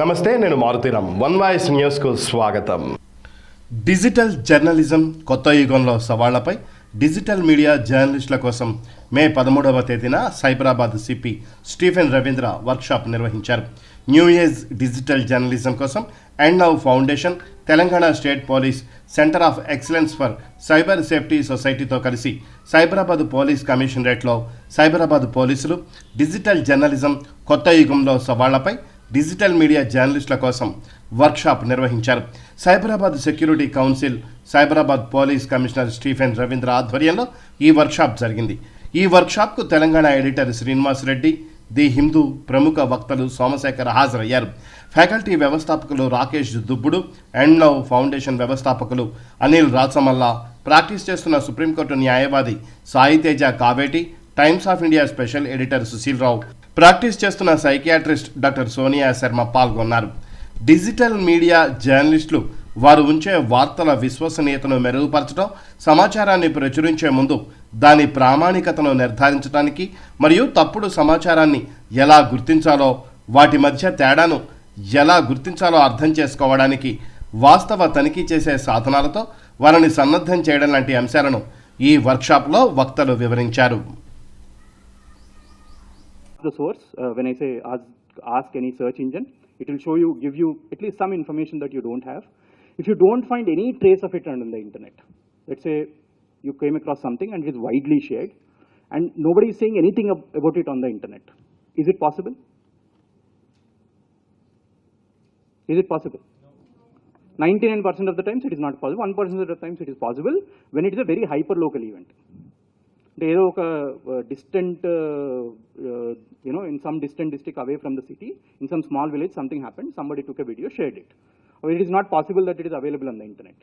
నమస్తే, నేను Maruthi Ram. One voice న్యూస్కు స్వాగతం. డిజిటల్ జర్నలిజం కొత్త యుగంలో సవాళ్లపై డిజిటల్ మీడియా జర్నలిస్టుల కోసం మే 13వ తేదీన Cyberabad CP Stephen Ravindra workshop నిర్వహించారు. న్యూ ఏజ్ డిజిటల్ జర్నలిజం కోసం and now foundation, Telangana state police centre of excellence for cyber safety సొసైటీతో కలిసి సైబరాబాద్ పోలీస్ కమిషనరేట్లో సైబరాబాద్ పోలీసులు డిజిటల్ జర్నలిజం కొత్త యుగంలో సవాళ్లపై డిజిటల్ మీడియా జర్నలిస్టుల కోసం వర్క్షాప్ నిర్వహించారు. Cyberabad security council, Cyberabad police commissioner Stephen Ravindra ఆధ్వర్యంలో ఈ వర్క్షాప్ జరిగింది. ఈ వర్క్షాప్కు తెలంగాణ ఎడిటర్ శ్రీనివాస్ రెడ్డి, ది హిందూ ప్రముఖ వక్తలు సోమశేఖర్ హాజరయ్యారు. ఫ్యాకల్టీ వ్యవస్థాపకులు రాకేష్ దుబ్బుడు, అండ్ నౌ ఫౌండేషన్ వ్యవస్థాపకులు అనిల్ రాచమల్లా, ప్రాక్టీస్ చేస్తున్న సుప్రీంకోర్టు న్యాయవాది Sai Teja Kaveti, times of India special editor Sushil Rao, practice చేస్తున్న సైకియాట్రిస్ట్ డాక్టర్ సోనియా శర్మ పాల్గొన్నారు. డిజిటల్ మీడియా జర్నలిస్టులు వారు ఉంచే వార్తల విశ్వసనీయతను మెరుగుపరచడం, సమాచారాన్ని ప్రచురించే ముందు దాని ప్రామాణికతను నిర్ధారించడానికి మరియు తప్పుడు సమాచారాన్ని ఎలా గుర్తించాలో, వాటి మధ్య తేడాను ఎలా గుర్తించాలో అర్థం చేసుకోవడానికి వాస్తవ తనిఖీ చేసే సాధనాలతో వారిని సన్నద్ధం చేయడం లాంటి అంశాలను ఈ వర్క్షాప్లో వక్తలు వివరించారు. The source, when I say ask any search engine, it will show you, give you at least some information that you don't have. If you don't find any trace of it on the internet, let's say you came across something and it is widely shared and nobody is saying anything about it on the internet, is it possible? Is it possible? 99% of the times it is not possible. 1% of the times it is possible when it is a very hyper local event. ఏదో ఒక distant in some distant district away from the city, in some small village something happened, somebody took a video, shared it. It is not possible that it is available on the internet.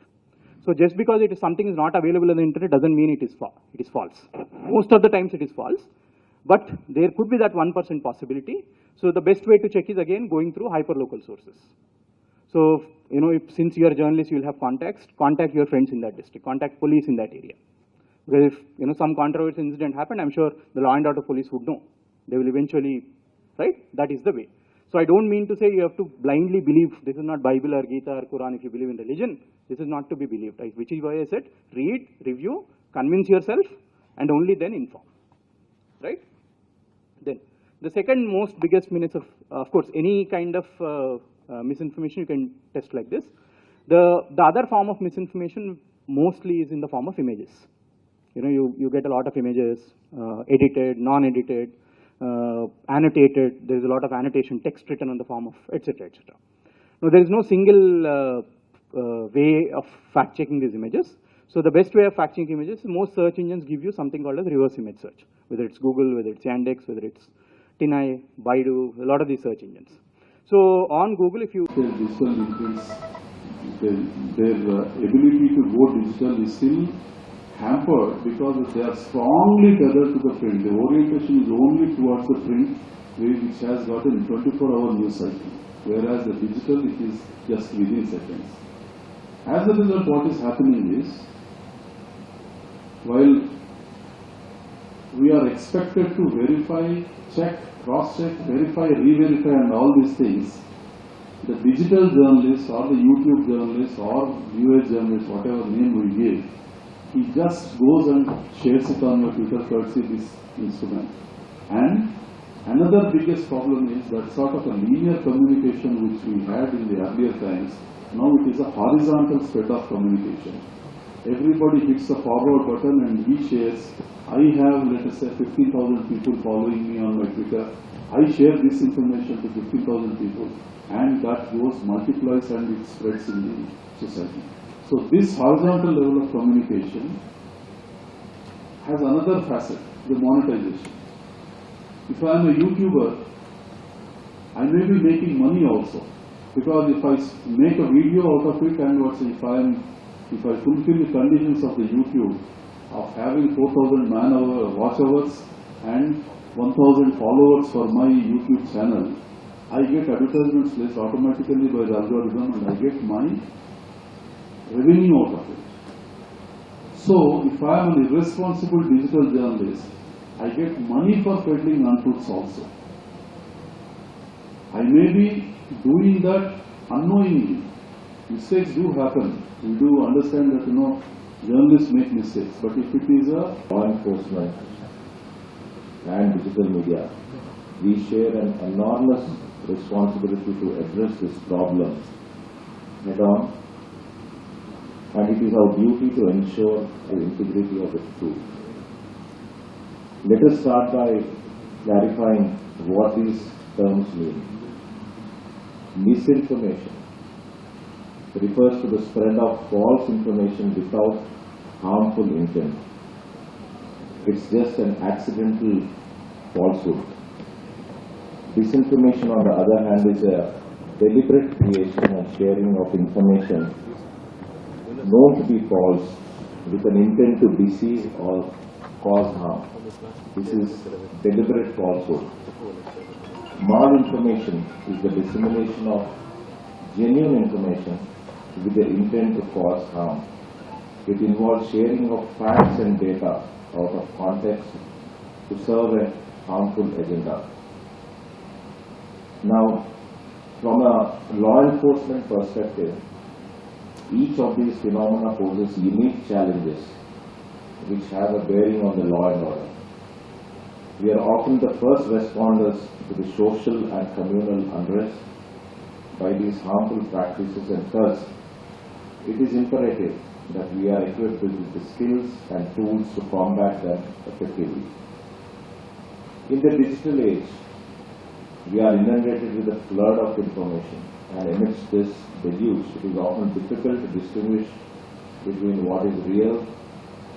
So just because something is not available on the internet doesn't mean it is false. Most of the times it is false, but there could be that 1% possibility. So the best way to check is again going through hyperlocal sources. So if, since you are a journalist, you will have contacts, contact your friends in that district, contact police in that area. Because if some controversial incident happened, I'm sure the law and order police would know. They will eventually, right? That is the way. So I don't mean to say you have to blindly believe. This is not Bible or Gita or Quran. If you believe in religion, this is not to be believed. Which is why I said read, review, convince yourself, and only then inform. Right? Then the second most biggest menace of course, any kind of misinformation you can test like this. The other form of misinformation mostly is in the form of images. You get a lot of images, edited, non-edited, annotated. There is a lot of annotation, text written on the form of etc. etc. Now there is no single way of fact-checking these images. So the best way of fact-checking images, most search engines give you something called as reverse image search. Whether it's Google, whether it's Yandex, whether it's Tinai, Baidu, a lot of these search engines. So on Google, if you digital influence, their ability to go digital is still hampered because they are strongly tethered to the print. The orientation is only towards the print, which has got a 24-hour news cycle, whereas the digital, it is just within seconds. As a result, what is happening is, while we are expected to verify, check, cross-check, verify, re-verify and all these things, the digital journalist or the YouTube journalist or US journalist, whatever name we give, he just goes and shares it on your Twitter courtesy this instrument. And another biggest problem is that sort of a linear communication which we had in the earlier times, now it is a horizontal spread of communication. Everybody hits the forward button and he shares. I have, let us say, 15,000 people following me on my Twitter. I share this information to 15,000 people and that goes, multiplies and it spreads in the society. So this horizontal level of communication has another facet, the monetization. If I am a YouTuber, I may be making money also, because if I make a video out of it and if I fulfill the conditions of the YouTube of having 4,000 watch hours and 1,000 followers for my YouTube channel, I get advertisements placed automatically by the algorithm and I get my revenue out of it. So, if I am an irresponsible digital journalist, I get money for peddling untruths also. I may be doing that unknowingly. Mistakes do happen. We do understand that, journalists make mistakes. But if it is a Law enforcement and digital media, we share an enormous responsibility to address this problem head on, and it is our duty to ensure the integrity of the truth. Let us start by clarifying what these terms mean. Misinformation refers to the spread of false information without harmful intent. It's just an accidental falsehood. Disinformation, on the other hand, is a deliberate creation and sharing of information known to be false with an intent to deceive or cause harm. This is deliberate falsehood. Malinformation is the dissemination of genuine information with the intent to cause harm. It involves sharing of facts and data out of context to serve a harmful agenda. Now, from a law enforcement perspective, each of these phenomena poses unique challenges which have a bearing on the law and order. We are often the first responders to the social and communal unrest by these harmful practices, and thus it is imperative that we are equipped with the skills and tools to combat them effectively. In the digital age, we are inundated with a flood of information, and amidst this deluge, it is often difficult to distinguish between what is real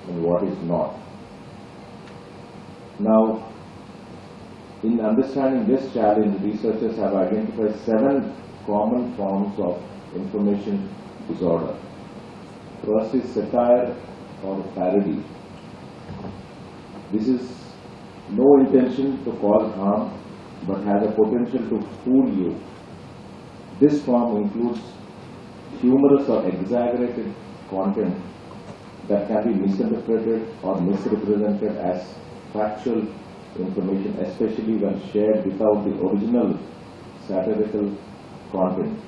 and what is not. Now, in understanding this challenge, researchers have identified 7 common forms of information disorder. First is satire or parody. This is no intention to cause harm, but has a potential to fool you. This form includes humorous or exaggerated content that can be misinterpreted or misrepresented as factual information, especially when shared without the original satirical content.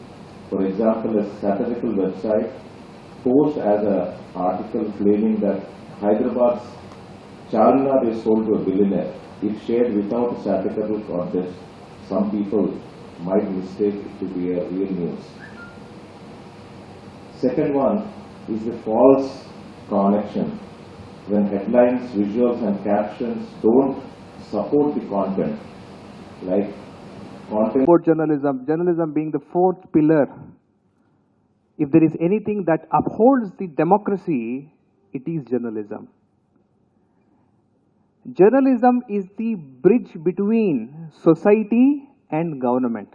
For example, a satirical website posts as an article claiming that Hyderabad's Charminar is sold to a billionaire. If shared without satirical context, some people might mistake it to be a real news. Second one is the false connection, when headlines, visuals and captions don't support the content, like content. About journalism being the 4th pillar. If there is anything that upholds the democracy, it is journalism. Journalism is the bridge between society and government.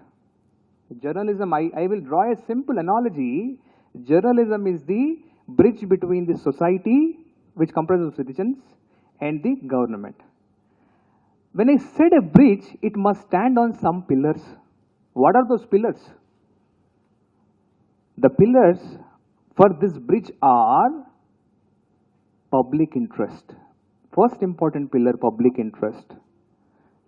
Journalism, I will draw a simple analogy. Journalism is the bridge between the society, which comprises of citizens, and the government. When I said a bridge, it must stand on some pillars. What are those pillars? The pillars for this bridge are public interest. First important pillar, public interest.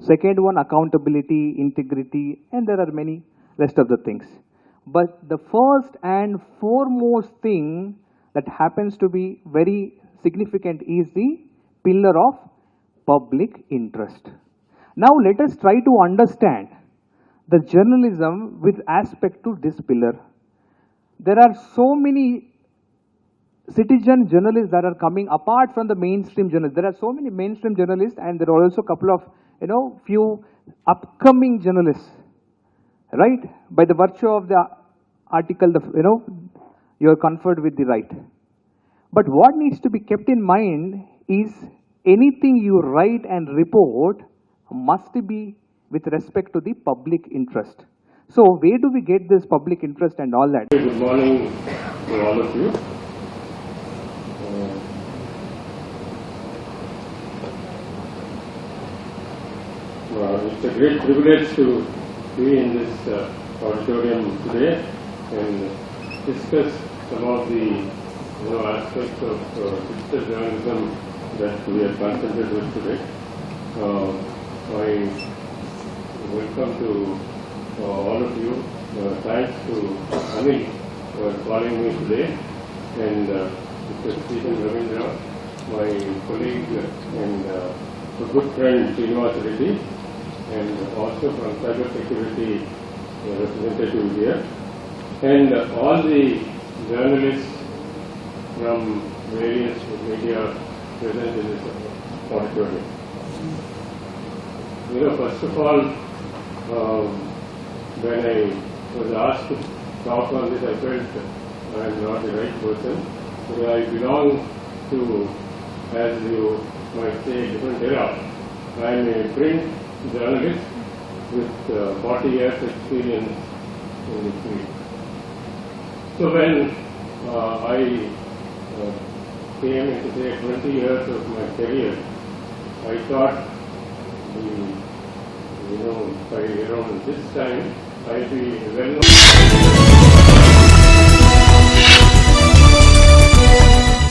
Second one, accountability, integrity, and there are many rest of the things. But the first and foremost thing that happens to be very significant is the pillar of public interest. Now let us try to understand the journalism with aspect to this pillar. There are so many citizen journalists that are coming apart from the mainstream journalists. There are so many mainstream journalists, and there are also a couple of, few upcoming journalists, right? By the virtue of the article, you are conferred with the right. But what needs to be kept in mind is anything you write and report must be with respect to the public interest. So where do we get this public interest and all that? Good morning to all of you. It's a great privilege to be in this auditorium today and discuss some of the aspects of digital journalism that we are concentrated with today. I welcome to all of you thanks to Anil for calling me today, and Mr. Stephen Ravindra, my colleague and a good friend Srinivas Reddy, and also from cyber security representative here, and all the journalists from various media present in this auditorium. First of all, when I was asked to talk on this, I felt I am not the right person. Because I belong to, as you might say, a different era. I am a print journalist with 40 years experience in this field. So when I came into say 20 years of my career, I thought, by around this time, I'll be well known.